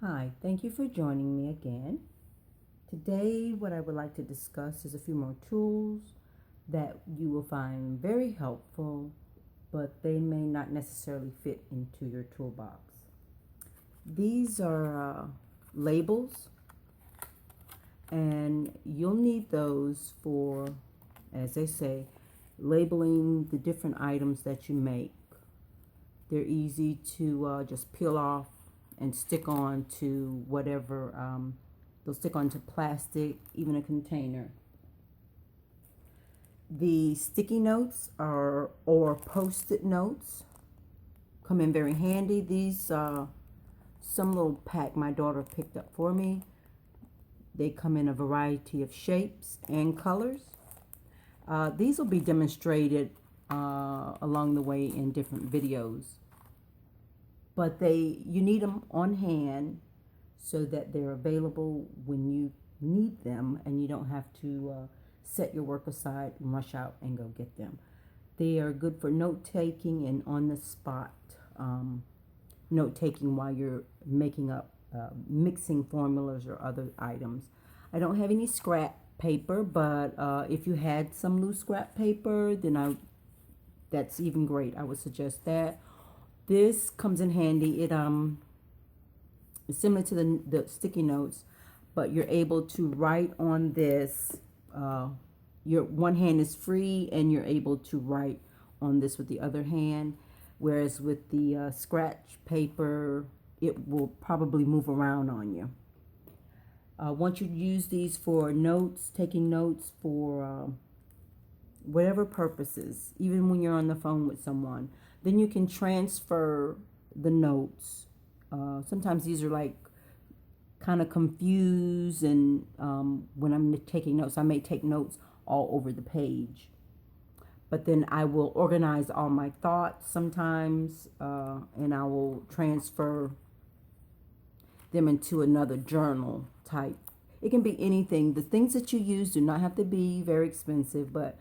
Hi, thank you for joining me again. Today, what I would like to discuss is a few more tools that you will find very helpful, but they may not necessarily fit into your toolbox. These are labels, and you'll need those for, as they say, labeling the different items that you make. They're easy to just peel off and stick on to whatever. They'll stick onto plastic, even a container. The sticky notes are or post-it notes come in very handy. These some little pack my daughter picked up for me. They come in a variety of shapes and colors. These will be demonstrated along the way in different videos, but you need them on hand so that they're available when you need them and you don't have to set your work aside and rush out and go get them. They are good for note taking and on the spot note taking while you're making up, mixing formulas or other items. I don't have any scrap paper, but if you had some loose scrap paper, then that's even great. I would suggest that. This comes in handy. It's similar to the sticky notes, but you're able to write on this. Your one hand is free, and you're able to write on this with the other hand. Whereas with the scratch paper, it will probably move around on you. Once you use these for notes, taking notes for whatever purposes, even when you're on the phone with someone, then you can transfer the notes. Sometimes these are like kind of confused, and when I'm taking notes, I may take notes all over the page. But then I will organize all my thoughts sometimes, and I will transfer them into another journal type. It can be anything. The things that you use do not have to be very expensive, but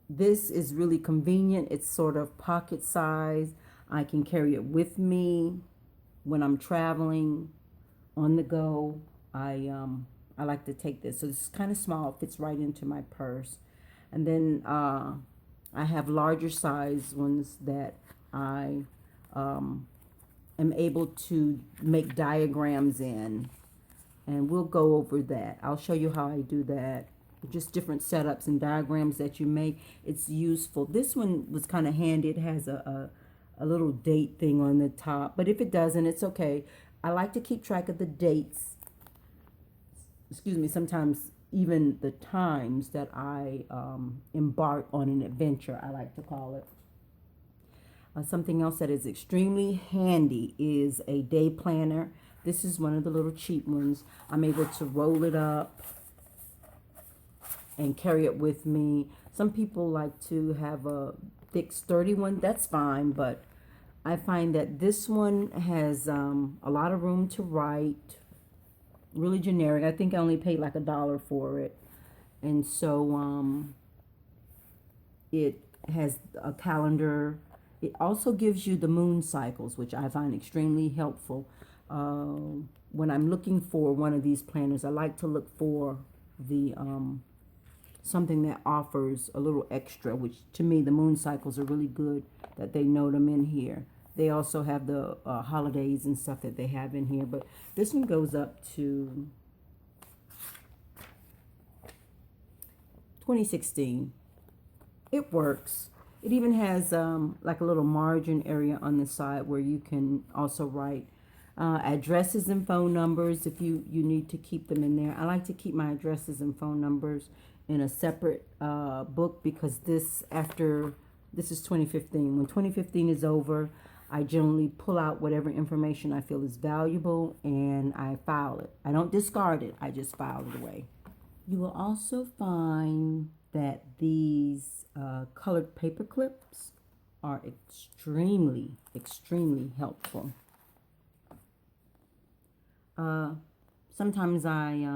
this is really convenient. It's sort of pocket size. I can carry it with me when I'm traveling on the go. I like to take this. So it's kind of small. It fits right into my purse. And then I have larger size ones that I am able to make diagrams in. And we'll go over that. I'll show you how I do that. Just different setups and diagrams that you make. It's useful. This one was kind of handy. It has a little date thing on the top. But if it doesn't, it's okay. I like to keep track of the dates. Excuse me, sometimes even the times that I embark on an adventure, I like to call it. Something else that is extremely handy is a day planner. This is one of the little cheap ones. I'm able to roll it up and carry it with me. Some people like to have a thick, sturdy one. That's fine, but I find that this one has a lot of room to write. Really generic. I think I only paid like $1 for it. And so it has a calendar. It also gives you the moon cycles, which I find extremely helpful. When I'm looking for one of these planners, I like to look for the something that offers a little extra, which to me the moon cycles are really good that they note them in here. They also have the holidays and stuff that they have in here, but this one goes up to 2016. It works. It even has like a little margin area on the side where you can also write addresses and phone numbers if you need to keep them in there. I like to keep my addresses and phone numbers in a separate book because this is 2015. When 2015 is over, I generally pull out whatever information I feel is valuable and I file it. I don't discard it. I just file it away. You will also find that these colored paper clips are extremely, extremely helpful. Sometimes I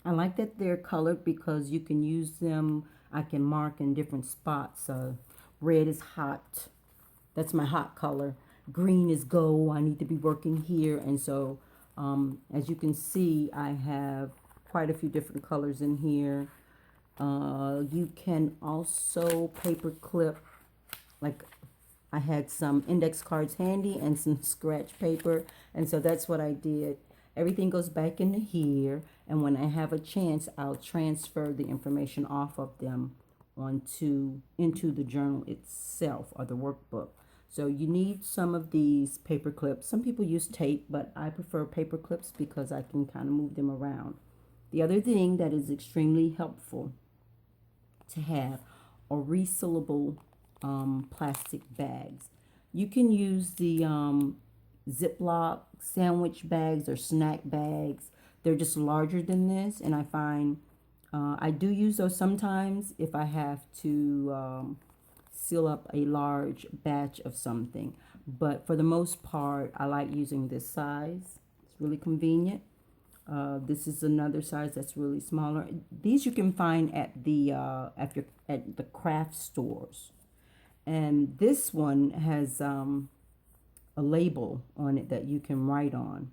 like that they're colored because you can use them. I can mark in different spots. Red is hot. That's my hot color. green is go. I need to be working here. And so, as you can see, I have quite a few different colors in here. You can also paper clip, like I had some index cards handy and some scratch paper. And so that's what I did. Everything goes back into here. And when I have a chance, I'll transfer the information off of them into the journal itself or the workbook. So you need some of these paper clips. Some people use tape, but I prefer paper clips because I can kind of move them around. The other thing that is extremely helpful to have are resealable plastic bags. You can use the Ziploc sandwich bags or snack bags. They're just larger than this, and I find I do use those sometimes if I have to seal up a large batch of something. But for the most part, I like using this size. It's really convenient. This is another size that's really smaller. These you can find at the craft stores. And this one has a label on it that you can write on.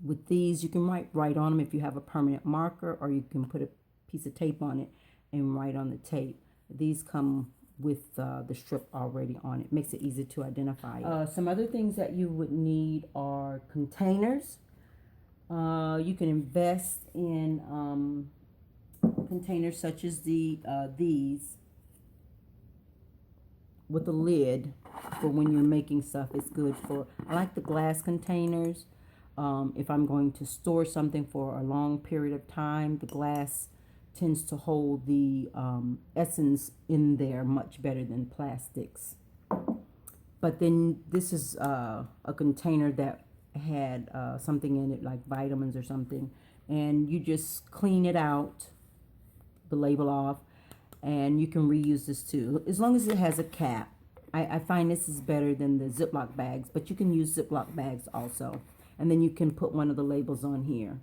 With these, you can write on them if you have a permanent marker, or you can put a piece of tape on it and write on the tape. These come with the strip already on it. Makes it easy to identify it. Some other things that you would need are containers. You can invest in containers such as these with a lid for when you're making stuff. It's good for, I like the glass containers. If I'm going to store something for a long period of time, the glass tends to hold the essence in there much better than plastics. But then this is a container that had something in it like vitamins or something, and you just clean it out, the label off, and you can reuse this too, as long as it has a cap. I find this is better than the Ziploc bags, but you can use Ziploc bags also. And then you can put one of the labels on here.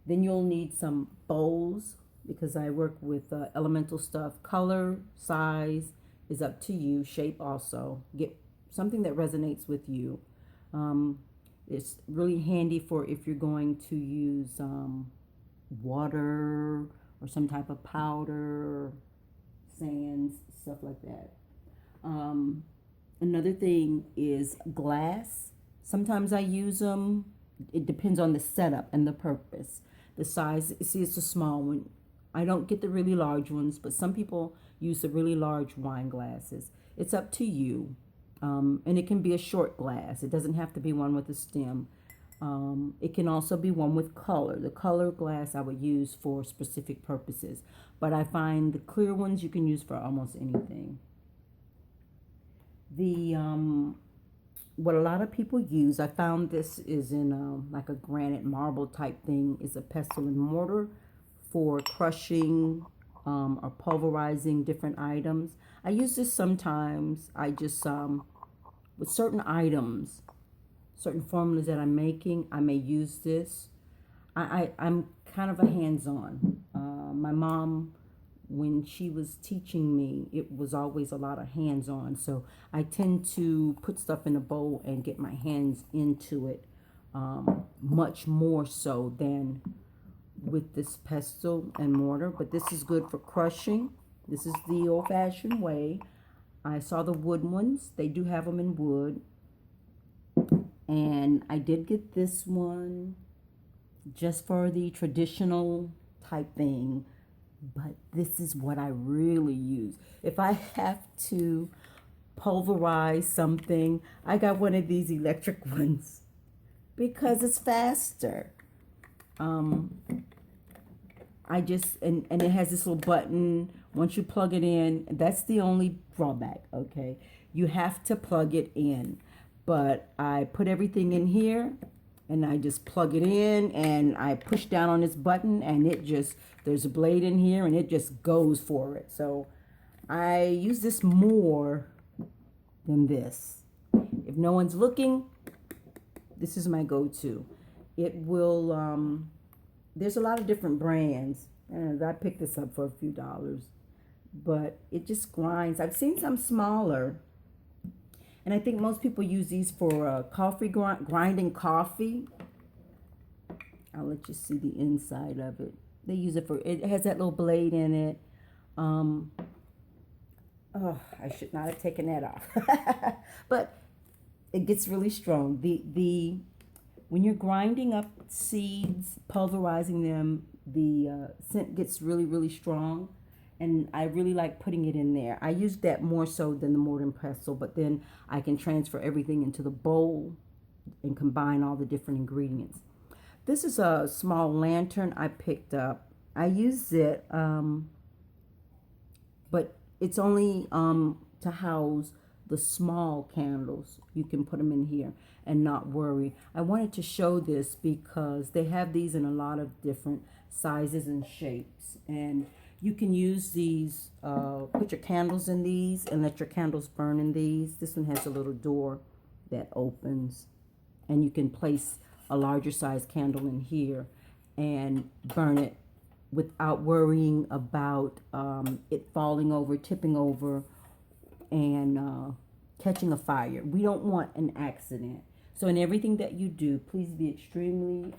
Then you'll need some bowls, because I work with elemental stuff. Color, size is up to you. Shape also. Get something that resonates with you. It's really handy for if you're going to use water or some type of powder, sands, stuff like that. Another thing is glass. Sometimes I use them. It depends on the setup and the purpose. The size, see, it's a small one. I don't get the really large ones, but some people use the really large wine glasses. It's up to you. And it can be a short glass. It doesn't have to be one with a stem. It can also be one with color. The color glass I would use for specific purposes. But I find the clear ones you can use for almost anything. What a lot of people use, I found this is in like a granite marble type thing, is a pestle and mortar for crushing or pulverizing different items. I use this sometimes. I just, with certain items, certain formulas that I'm making, I may use this. I'm kind of a hands-on. My mom, when she was teaching me, it was always a lot of hands-on. So I tend to put stuff in a bowl and get my hands into it much more so than with this pestle and mortar. But this is good for crushing. This is the old-fashioned way. I saw the wood ones. They do have them in wood. And I did get this one just for the traditional type thing. But this is what I really use. If I have to pulverize something, I got one of these electric ones because it's faster. I just, and it has this little button. Once you plug it in, that's the only drawback, okay? You have to plug it in. But I put everything in here, and I just plug it in, and I push down on this button, and it just, there's a blade in here, and it just goes for it. So I use this more than this. If no one's looking, this is my go-to. It will, there's a lot of different brands, and I picked this up for a few dollars, but it just grinds. I've seen some smaller, And I think most people use these for coffee grinding coffee. I'll let you see the inside of it. They use it for, it has that little blade in it. Oh, I should not have taken that off. But it gets really strong. When you're grinding up seeds, pulverizing them, the scent gets really, really strong. And I really like putting it in there. I use that more so than the mortar and pestle, but then I can transfer everything into the bowl and combine all the different ingredients. This is a small lantern I picked up. I use it, but it's only to house the small candles. You can put them in here and not worry. I wanted to show this because they have these in a lot of different sizes and shapes. And you can use these, put your candles in these and let your candles burn in these. This one has a little door that opens, and you can place a larger size candle in here and burn it without worrying about it falling over, tipping over, and catching a fire. We don't want an accident. So in everything that you do, please be extremely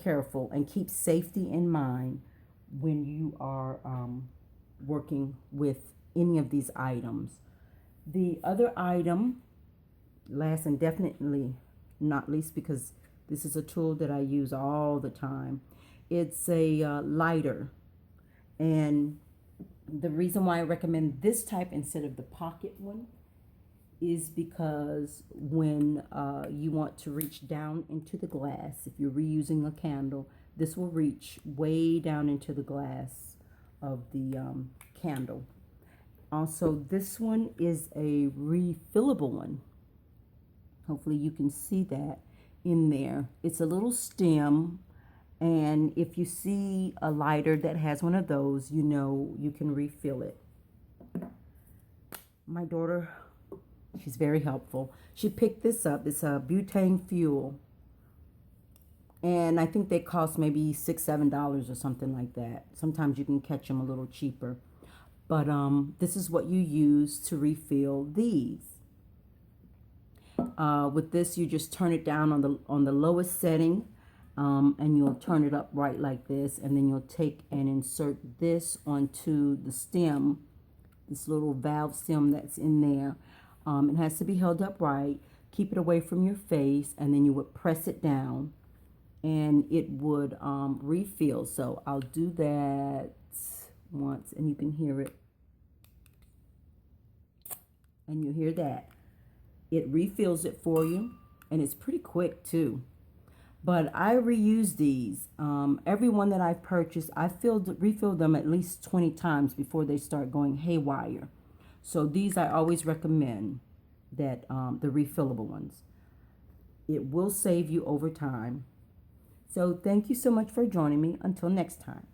careful and keep safety in mind when you are working with any of these items. The other item, last and definitely not least, because this is a tool that I use all the time, it's a lighter. And the reason why I recommend this type instead of the pocket one is because when you want to reach down into the glass, if you're reusing a candle, this will reach way down into the glass of the candle. Also, this one is a refillable one. Hopefully you can see that in there. It's a little stem, and if you see a lighter that has one of those, you know you can refill it. My daughter, she's very helpful. She picked this up. It's a butane fuel. And I think they cost maybe $6, $7 or something like that. Sometimes you can catch them a little cheaper. But this is what you use to refill these. With this, you just turn it down on the lowest setting, and you'll turn it up right like this, and then you'll take and insert this onto the stem, this little valve stem that's in there. It has to be held up right. Keep it away from your face, and then you would press it down, and it would refill. So I'll do that once, and you can hear it, and you hear that. It refills it for you, and it's pretty quick too. But I reuse these. Every one that I've purchased, I refill them at least 20 times before they start going haywire. So these I always recommend, that the refillable ones. It will save you over time. So thank you so much for joining me. Until next time.